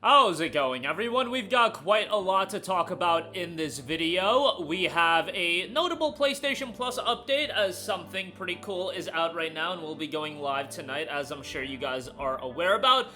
How's it going, everyone? We've got quite a lot to talk about in this video. We have a notable PlayStation Plus update, as something pretty cool is out right now and will be going live tonight, as I'm sure you guys are aware about.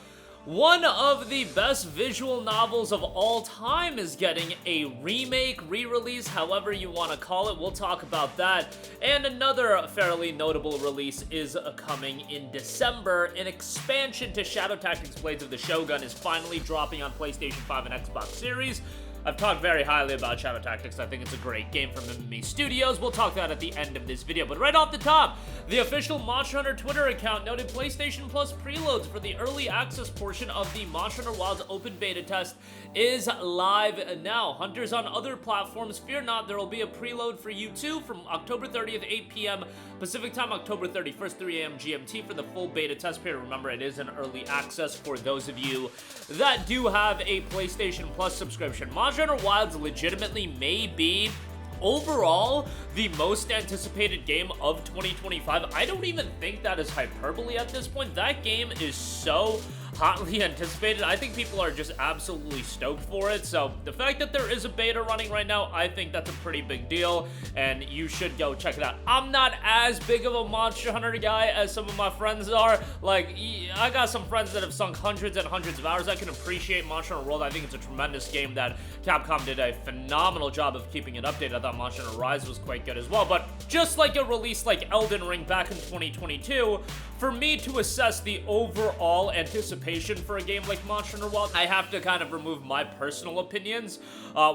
One of the best visual novels of all time is getting a remake, re-release, however you want to call it. We'll talk about that. And another fairly notable release is coming in December. An expansion to Shadow Tactics Blades of the Shogun is finally dropping on PlayStation 5 and Xbox Series. I've talked very highly about Shadow Tactics. I think it's a great game from MME Studios. We'll talk that at the end of this video. But right off the top, the official Monster Hunter Twitter account noted PlayStation Plus preloads for the early access portion of the Monster Hunter Wilds open beta test is live now. Hunters on other platforms, fear not, there will be a preload for you too from October 30th, 8 p.m. Pacific Time, October 31st, 3 a.m. GMT for the full beta test period. Remember, it is an early access for those of you that do have a PlayStation Plus subscription. Monster Hunter Wilds legitimately may be, overall, the most anticipated game of 2025. I don't even think that is hyperbole at this point. That game is so hotly anticipated. I think people are just absolutely stoked for it. So the fact that there is a beta running right now, I think that's a pretty big deal, and you should go check it out. I'm not as big of a Monster Hunter guy as some of my friends are. Like, I got some friends that have sunk hundreds and hundreds of hours. I can appreciate Monster Hunter World. I think it's a tremendous game that Capcom did a phenomenal job of keeping it updated. I thought Monster Hunter Rise was quite good as well. But just like a release like Elden Ring back in 2022, for me to assess the overall anticipation for a game like Monster Hunter World, I have to kind of remove my personal opinions,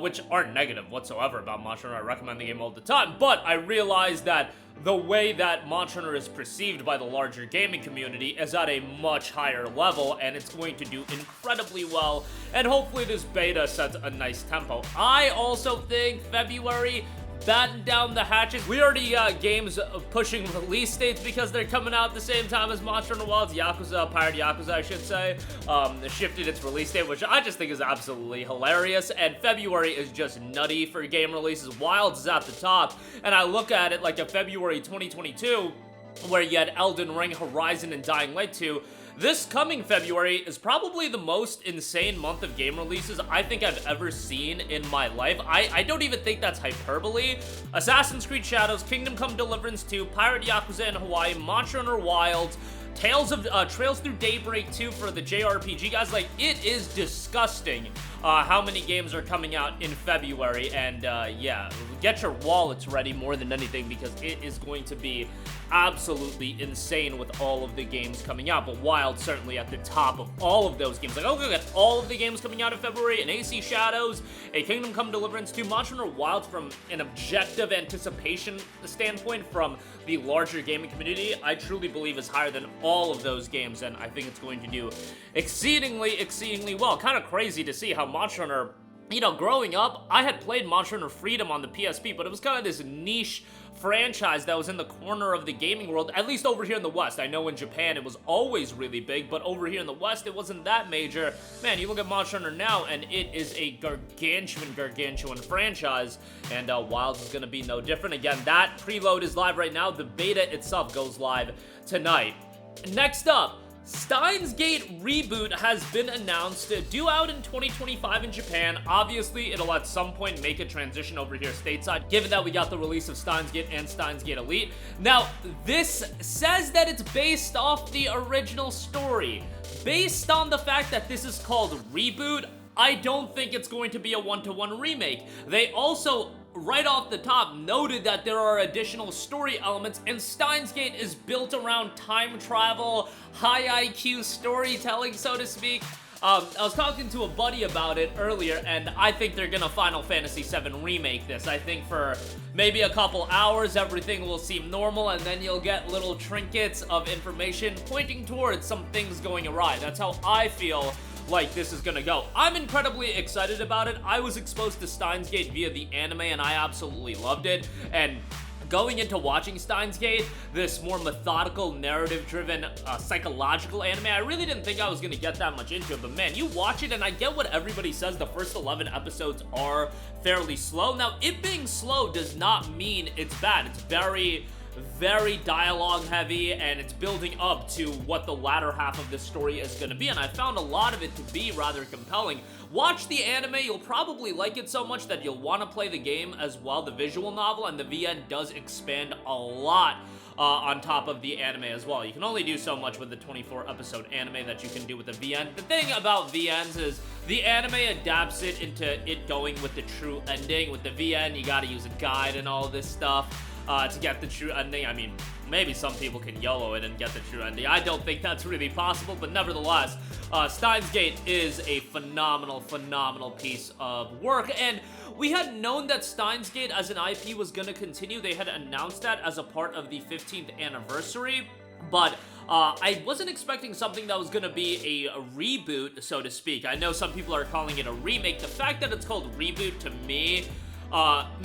which aren't negative whatsoever about Monster Hunter. I recommend the game all the time, but I realize that the way that Monster Hunter is perceived by the larger gaming community is at a much higher level, and it's going to do incredibly well, and hopefully this beta sets a nice tempo. I also think February, batten down the hatches. We already got games pushing release dates because they're coming out at the same time as Monster Hunter Wilds. Pirate Yakuza, I should say, shifted its release date, which I just think is absolutely hilarious. And February is just nutty for game releases. Wilds is at the top, and I look at it like a February 2022, where you had Elden Ring, Horizon, and Dying Light 2. This coming February is probably the most insane month of game releases I think I've ever seen in my life. I don't even think that's hyperbole. Assassin's Creed Shadows, Kingdom Come Deliverance 2, Pirate Yakuza in Hawaii, Monster Hunter Wilds, Trails Through Daybreak 2 for the JRPG guys. Like, it is disgusting how many games are coming out in February, and yeah, get your wallets ready more than anything, because it is going to be absolutely insane with all of the games coming out. But Wild certainly at the top of all of those games. Like, okay, got all of the games coming out in February, an AC Shadows, a Kingdom Come Deliverance 2, Monster Hunter Wilds. From an objective anticipation standpoint from the larger gaming community, I truly believe is higher than all of those games, and I think it's going to do exceedingly well. Kind of crazy to see how Monster Hunter, you know, growing up, I had played Monster Hunter Freedom on the PSP, but it was kind of this niche franchise that was in the corner of the gaming world, at least over here in the West. I know in Japan it was always really big, but over here in the West it wasn't that major. Man, you look at Monster Hunter now, and it is a gargantuan franchise, and Wilds is going to be no different. Again, that preload is live right now. The beta itself goes live tonight. Next up, STEINS Gate Reboot has been announced, due out in 2025 in Japan. Obviously, it'll at some point make a transition over here stateside, given that we got the release of STEINS Gate and STEINS Gate Elite. Now, this says that it's based off the original story. Based on the fact that this is called Reboot, I don't think it's going to be a one-to-one remake. They also, right off the top, noted that there are additional story elements, and STEINS Gate is built around time travel, high IQ storytelling, so to speak. I was talking to a buddy about it earlier, and I think they're gonna Final Fantasy VII remake this. I think for maybe a couple hours, everything will seem normal, and then you'll get little trinkets of information pointing towards some things going awry. That's how I feel like this is gonna go. I'm incredibly excited about it. I was exposed to STEINS Gate via the anime, and I absolutely loved it. And going into watching STEINS Gate, this more methodical, narrative-driven, psychological anime, I really didn't think I was gonna get that much into it, but man, you watch it, and I get what everybody says. The first 11 episodes are fairly slow. Now, it being slow does not mean it's bad. It's very very dialogue heavy, and it's building up to what the latter half of this story is going to be, and I found a lot of it to be rather compelling. Watch the anime, you'll probably like it so much that you'll want to play the game as well, the visual novel, and the VN does expand a lot on top of the anime as well. You can only do so much with the 24-episode anime that you can do with the VN. The thing about VNs is the anime adapts it into it going with the true ending. With the VN, you gotta use a guide and all this stuff to get the true ending. I mean, maybe some people can YOLO it and get the true ending. I don't think that's really possible, but nevertheless, Steins Gate is a phenomenal, phenomenal piece of work, and we had known that Steins Gate as an IP was going to continue. They had announced that as a part of the 15th anniversary, but I wasn't expecting something that was going to be a reboot, so to speak. I know some people are calling it a remake. The fact that it's called reboot, to me,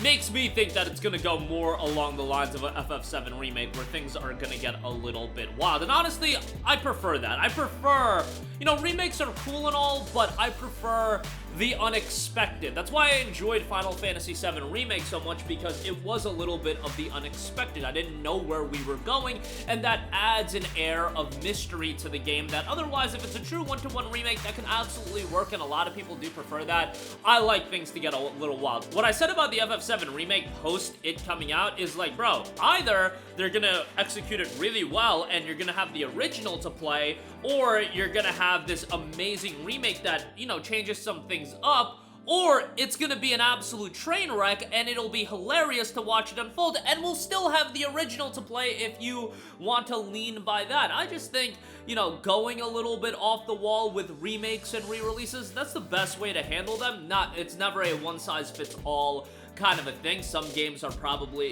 makes me think that it's gonna go more along the lines of a FF7 remake, where things are gonna get a little bit wild. And honestly, I prefer that. I prefer, you know, remakes are cool and all, but I prefer the unexpected. That's why I enjoyed Final Fantasy VII Remake so much, because it was a little bit of the unexpected. I didn't know where we were going, and that adds an air of mystery to the game that otherwise, if it's a true one-to-one remake, that can absolutely work, and a lot of people do prefer that. I like things to get a little wild. What I said about the FF7 Remake post it coming out is like, bro, either they're gonna execute it really well and you're gonna have the original to play, or you're gonna have this amazing remake that, you know, changes some things up, or it's gonna be an absolute train wreck and it'll be hilarious to watch it unfold, and we'll still have the original to play if you want to lean by that. I just think, you know, going a little bit off the wall with remakes and re-releases, that's the best way to handle them. It's never a one-size-fits-all kind of a thing. Some games are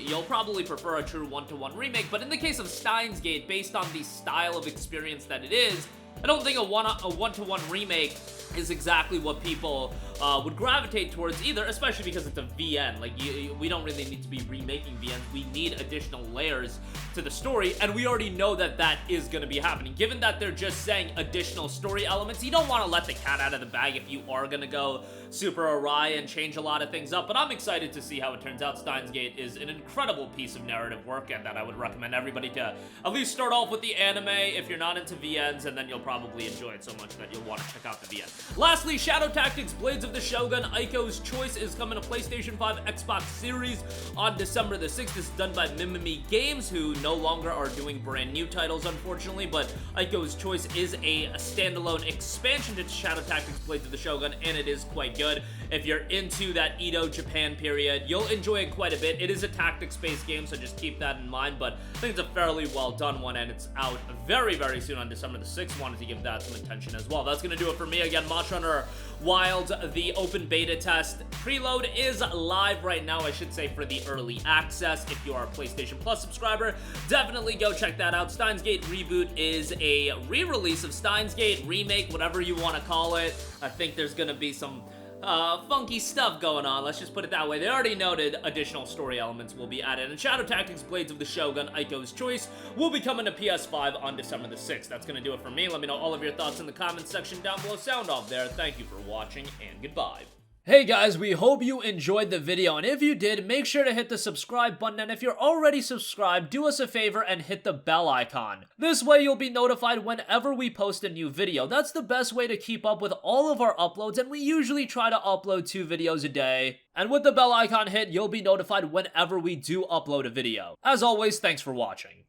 you'll probably prefer a true one-to-one remake, but in the case of Steins Gate, based on the style of experience that it is, I don't think a one-to-one remake is exactly what people would gravitate towards either, especially because it's a VN. Like, we don't really need to be remaking VNs. We need additional layers to the story, and we already know that that is going to be happening. Given that they're just saying additional story elements, you don't want to let the cat out of the bag if you are going to go super awry and change a lot of things up, but I'm excited to see how it turns out. Steins Gate is an incredible piece of narrative work, and that I would recommend everybody to at least start off with the anime if you're not into VNs, and then you'll probably enjoy it so much that you'll want to check out the VN. Lastly, Shadow Tactics Blades of the Shogun Aiko's Choice is coming to PlayStation 5, Xbox Series on December the 6th. This is done by Mimimi Games, who no longer are doing brand new titles, unfortunately, but Aiko's Choice is a standalone expansion to Shadow Tactics Blades of the Shogun, and it is quite good. If you're into that Edo Japan period, you'll enjoy it quite a bit. It is a tactics-based game, so just keep that in mind, but I think it's a fairly well done one, and it's out very, very soon on December the 6th. Wanted to give that some attention as well. That's going to do it for me. Again, Monster Hunter Wilds, the open beta test preload is live right now, I should say, for the early access. If you are a PlayStation Plus subscriber, definitely go check that out. Steins Gate Reboot is a re-release of Steins Gate Remake, whatever you want to call it. I think there's going to be some funky stuff going on, let's just put it that way. They already noted additional story elements will be added, and Shadow Tactics Blades of the Shogun Aiko's Choice will be coming to PS5 on December the 6th. That's gonna do it for me. Let me know all of your thoughts in the comments section down below. Sound off there. Thank you for watching, and goodbye. Hey guys, we hope you enjoyed the video, and if you did, make sure to hit the subscribe button, and if you're already subscribed, do us a favor and hit the bell icon. This way you'll be notified whenever we post a new video. That's the best way to keep up with all of our uploads, and we usually try to upload 2 videos a day. And with the bell icon hit, you'll be notified whenever we do upload a video. As always, thanks for watching.